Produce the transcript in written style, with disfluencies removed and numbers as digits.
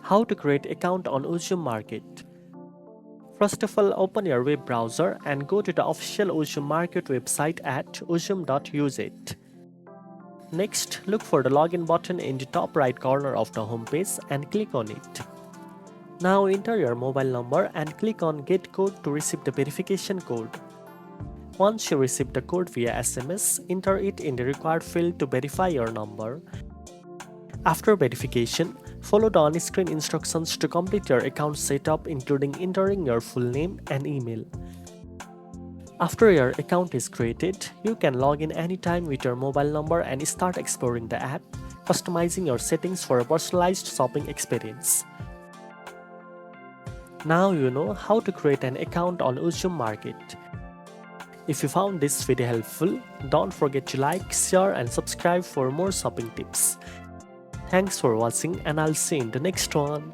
How to create account on Uzum Market. First of all, open your web browser and go to the official Uzum Market website at uzum.uz. Next, look for the login button in the top right corner of the homepage and click on it. Now enter your mobile number and click on Get Code to receive the verification code. Once you receive the code via SMS, enter it in the required field to verify your number. After verification, follow the on-screen instructions to complete your account setup, including entering your full name and email. After your account is created, you can log in anytime with your mobile number and start exploring the app, customizing your settings for a personalized shopping experience. Now you know how to create an account on Uzum Market. If you found this video helpful, don't forget to like, share and subscribe for more shopping tips. Thanks for watching and I'll see you in the next one.